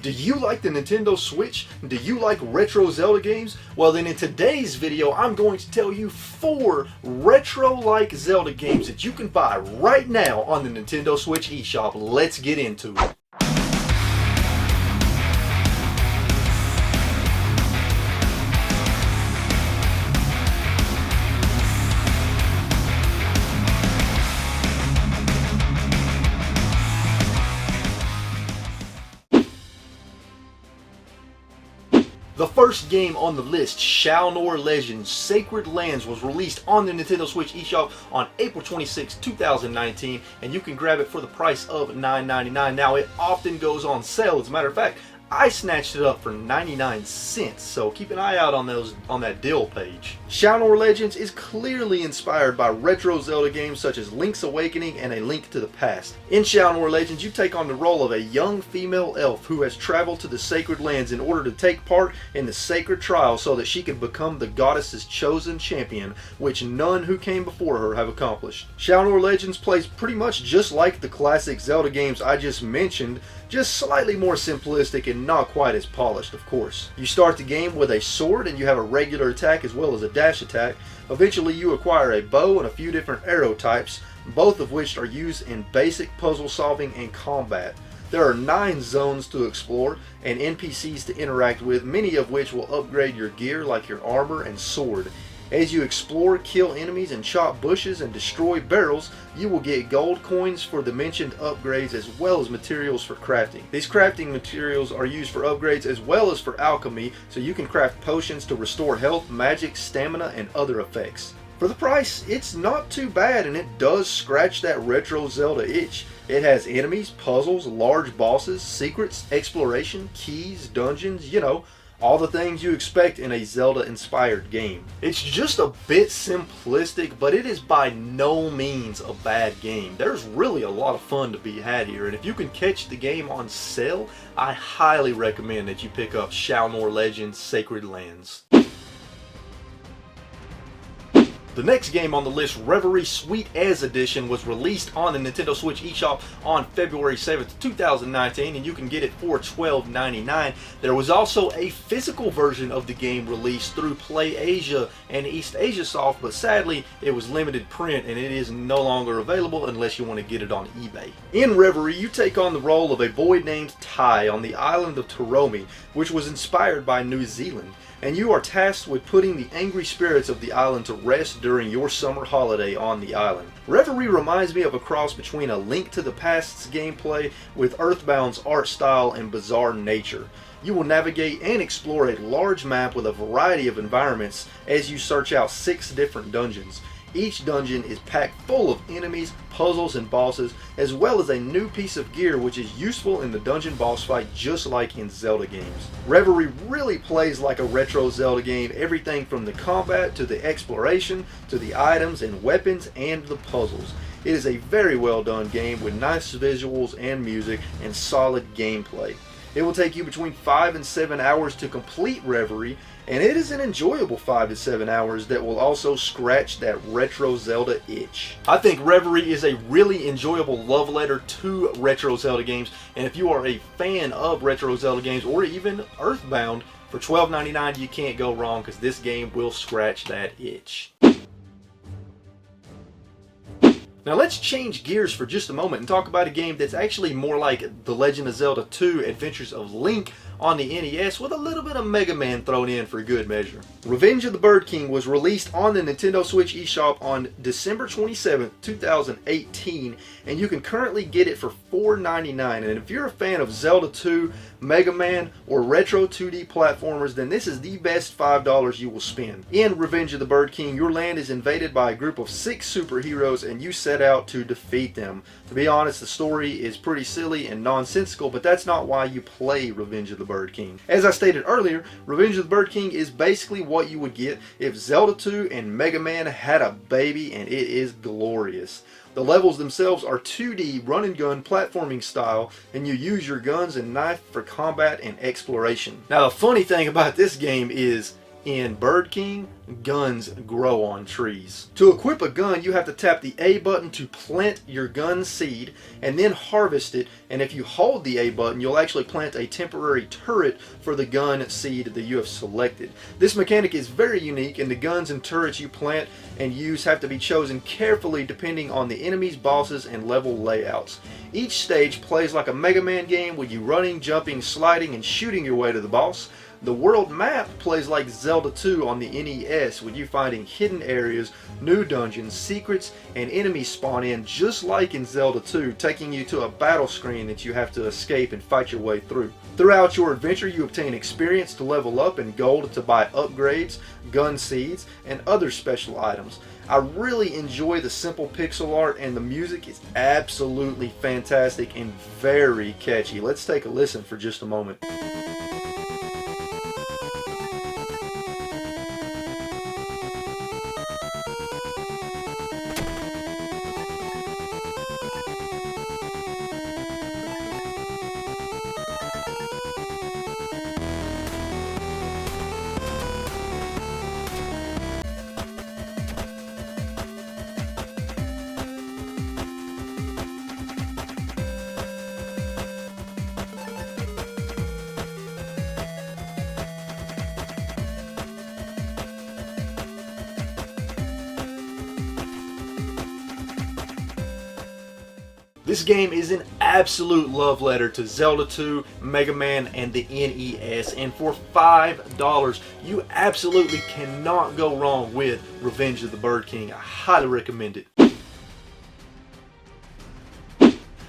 Do you like the Nintendo Switch? Do you like retro Zelda games? Well then in today's video I'm going to tell you 4 retro-like Zelda games that you can buy right now on the Nintendo Switch eShop. Let's get into it. The first game on the list, Shaolnor Legends Sacred Lands, was released on the Nintendo Switch eShop on April 26, 2019, and you can grab it for the price of $9.99. Now, it often goes on sale. As a matter of fact, I snatched it up for 99 cents, so keep an eye out on that deal page. Shaolnor Legends is clearly inspired by retro Zelda games such as Link's Awakening and A Link to the Past. In Shaolnor Legends, you take on the role of a young female elf who has traveled to the Sacred Lands in order to take part in the sacred trial so that she can become the goddess's chosen champion, which none who came before her have accomplished. Shaolnor Legends plays pretty much just like the classic Zelda games I just mentioned, just slightly more simplistic and not quite as polished, of course. You start the game with a sword and you have a regular attack as well as a dash attack. Eventually you acquire a bow and a few different arrow types, both of which are used in basic puzzle solving and combat. There are 9 zones to explore and NPCs to interact with, many of which will upgrade your gear like your armor and sword. As you explore, kill enemies, and chop bushes and destroy barrels, you will get gold coins for the mentioned upgrades as well as materials for crafting. These crafting materials are used for upgrades as well as for alchemy, so you can craft potions to restore health, magic, stamina, and other effects. For the price, it's not too bad, and it does scratch that retro Zelda itch. It has enemies, puzzles, large bosses, secrets, exploration, keys, dungeons, you know, all the things you expect in a Zelda-inspired game. It's just a bit simplistic, but it is by no means a bad game. There's really a lot of fun to be had here, and if you can catch the game on sale, I highly recommend that you pick up Shaolnor Legends Sacred Lands. The next game on the list, Reverie Sweet As Edition, was released on the Nintendo Switch eShop on February 7th, 2019, and you can get it for $12.99. There was also a physical version of the game released through PlayAsia and East Asia Soft, but sadly it was limited print and it is no longer available unless you want to get it on eBay. In Reverie, you take on the role of a boy named Tai on the island of Taromi, which was inspired by New Zealand, and you are tasked with putting the angry spirits of the island to rest during your summer holiday on the island. Reverie reminds me of a cross between A Link to the Past's gameplay with Earthbound's art style and bizarre nature. You will navigate and explore a large map with a variety of environments as you search out 6 different dungeons. Each dungeon is packed full of enemies, puzzles, and bosses, as well as a new piece of gear which is useful in the dungeon boss fight just like in Zelda games. Reverie really plays like a retro Zelda game, everything from the combat to the exploration to the items and weapons and the puzzles. It is a very well done game with nice visuals and music and solid gameplay. It will take you between 5 and 7 hours to complete Reverie, and it is an enjoyable 5 to 7 hours that will also scratch that retro Zelda itch. I think Reverie is a really enjoyable love letter to retro Zelda games, and if you are a fan of retro Zelda games or even Earthbound, for $12.99 you can't go wrong because this game will scratch that itch. Now let's change gears for just a moment and talk about a game that's actually more like The Legend of Zelda 2 Adventures of Link on the NES with a little bit of Mega Man thrown in for good measure. Revenge of the Bird King was released on the Nintendo Switch eShop on December 27, 2018, and you can currently get it for $4.99. And if you're a fan of Zelda 2, Mega Man, or retro 2D platformers, then this is the best $5 you will spend. In Revenge of the Bird King, your land is invaded by a group of 6 superheroes and you set out to defeat them. To be honest, the story is pretty silly and nonsensical, but that's not why you play Revenge of the Bird King. As I stated earlier, Revenge of the Bird King is basically what you would get if Zelda 2 and Mega Man had a baby, and it is glorious. The levels themselves are 2D run and gun platforming style, and you use your guns and knife for combat and exploration. Now the funny thing about this game is In Bird King, guns grow on trees. To equip a gun, you have to tap the A button to plant your gun seed and then harvest it, and if you hold the A button, you'll actually plant a temporary turret for the gun seed that you have selected. This mechanic is very unique, and the guns and turrets you plant and use have to be chosen carefully depending on the enemies, bosses, and level layouts. Each stage plays like a Mega Man game with you running, jumping, sliding, and shooting your way to the boss. The world map plays like Zelda 2 on the NES, with you finding hidden areas, new dungeons, secrets, and enemies spawn in just like in Zelda 2, taking you to a battle screen that you have to escape and fight your way through. Throughout your adventure, you obtain experience to level up and gold to buy upgrades, gun seeds, and other special items. I really enjoy the simple pixel art, and the music is absolutely fantastic and very catchy. Let's take a listen for just a moment. This game is an absolute love letter to Zelda 2, Mega Man, and the NES, and for $5, you absolutely cannot go wrong with Revenge of the Bird King. I highly recommend it.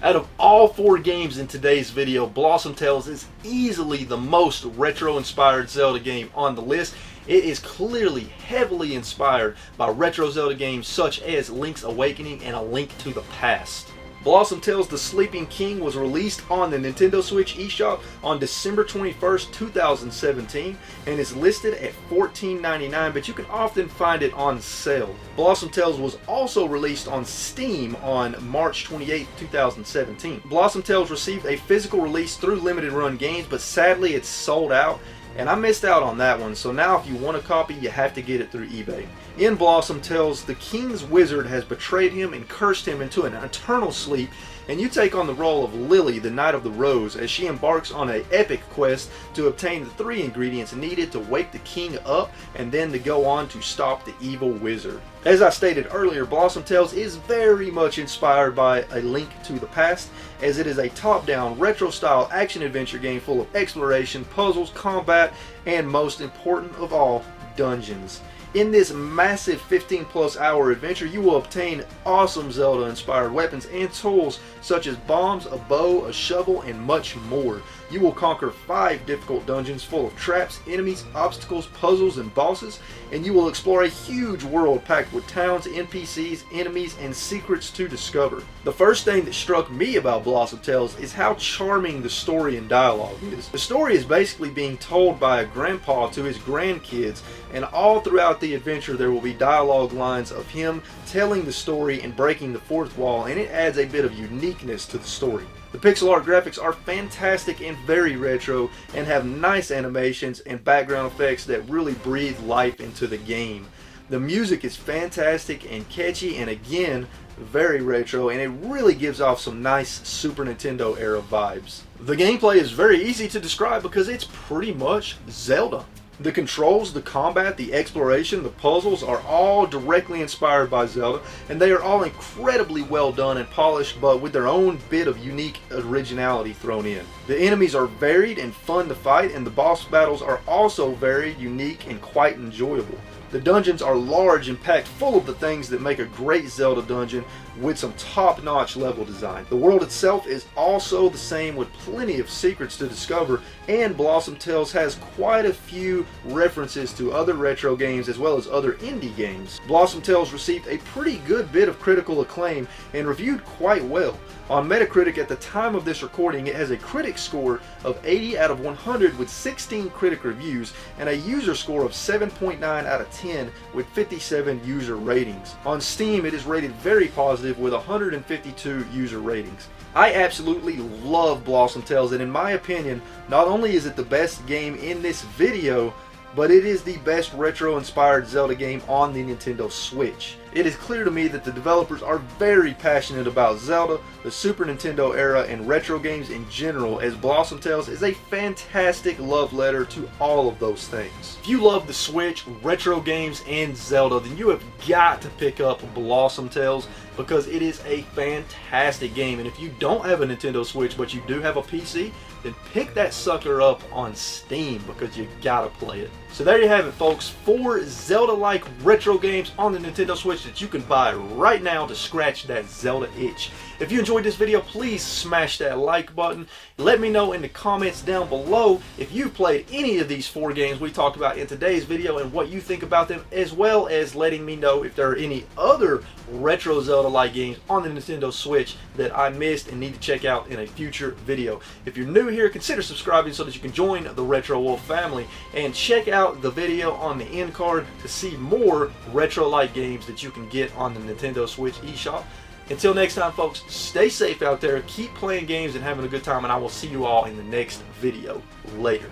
Out of all 4 games in today's video, Blossom Tales is easily the most retro-inspired Zelda game on the list. It is clearly heavily inspired by retro Zelda games such as Link's Awakening and A Link to the Past. Blossom Tales The Sleeping King was released on the Nintendo Switch eShop on December 21st, 2017 and is listed at $14.99, but you can often find it on sale. Blossom Tales was also released on Steam on March 28, 2017. Blossom Tales received a physical release through Limited Run Games, but sadly it's sold out, and I missed out on that one, so now if you want a copy, you have to get it through eBay. In Blossom Tales, the king's wizard has betrayed him and cursed him into an eternal sleep, and you take on the role of Lily, the Knight of the Rose, as she embarks on an epic quest to obtain the 3 ingredients needed to wake the king up and then to go on to stop the evil wizard. As I stated earlier, Blossom Tales is very much inspired by A Link to the Past, as it is a top-down, retro-style action-adventure game full of exploration, puzzles, combat, and most important of all, dungeons. In this massive 15+ hour adventure, you will obtain awesome Zelda-inspired weapons and tools such as bombs, a bow, a shovel, and much more. You will conquer 5 difficult dungeons full of traps, enemies, obstacles, puzzles, and bosses, and you will explore a huge world packed with towns, NPCs, enemies, and secrets to discover. The first thing that struck me about Blossom Tales is how charming the story and dialogue is. The story is basically being told by a grandpa to his grandkids, and all throughout the adventure there will be dialogue lines of him telling the story and breaking the fourth wall, and it adds a bit of uniqueness to the story. The pixel art graphics are fantastic and very retro, and have nice animations and background effects that really breathe life into the game. The music is fantastic and catchy, and again, very retro, and it really gives off some nice Super Nintendo era vibes. The gameplay is very easy to describe because it's pretty much Zelda. The controls, the combat, the exploration, the puzzles are all directly inspired by Zelda, and they are all incredibly well done and polished, but with their own bit of unique originality thrown in. The enemies are varied and fun to fight, and the boss battles are also varied, unique, and quite enjoyable. The dungeons are large and packed full of the things that make a great Zelda dungeon, with some top-notch level design. The world itself is also the same, with plenty of secrets to discover, and Blossom Tales has quite a few references to other retro games as well as other indie games. Blossom Tales received a pretty good bit of critical acclaim and reviewed quite well. On Metacritic at the time of this recording, it has a critic score of 80 out of 100 with 16 critic reviews, and a user score of 7.9 out of 10 with 57 user ratings. On Steam, it is rated very positive with 152 user ratings. I absolutely love Blossom Tales, and in my opinion, not only is it the best game in this video, but it is the best retro-inspired Zelda game on the Nintendo Switch. It is clear to me that the developers are very passionate about Zelda, the Super Nintendo era, and retro games in general, as Blossom Tales is a fantastic love letter to all of those things. If you love the Switch, retro games, and Zelda, then you have got to pick up Blossom Tales, because it is a fantastic game. And if you don't have a Nintendo Switch but you do have a PC, then pick that sucker up on Steam, because you gotta play it. So there you have it, folks. 4 Zelda-like retro games on the Nintendo Switch that you can buy right now to scratch that Zelda itch. If you enjoyed this video, please smash that like button. Let me know in the comments down below if you've played any of these 4 games we talked about in today's video and what you think about them, as well as letting me know if there are any other retro Zelda-like games on the Nintendo Switch that I missed and need to check out in a future video. If you're new here, consider subscribing so that you can join the RetroWolf family, and check out the video on the end card to see more retro-like games that you can get on the Nintendo Switch eShop. Until next time, folks, stay safe out there, keep playing games and having a good time, and I will see you all in the next video. Later.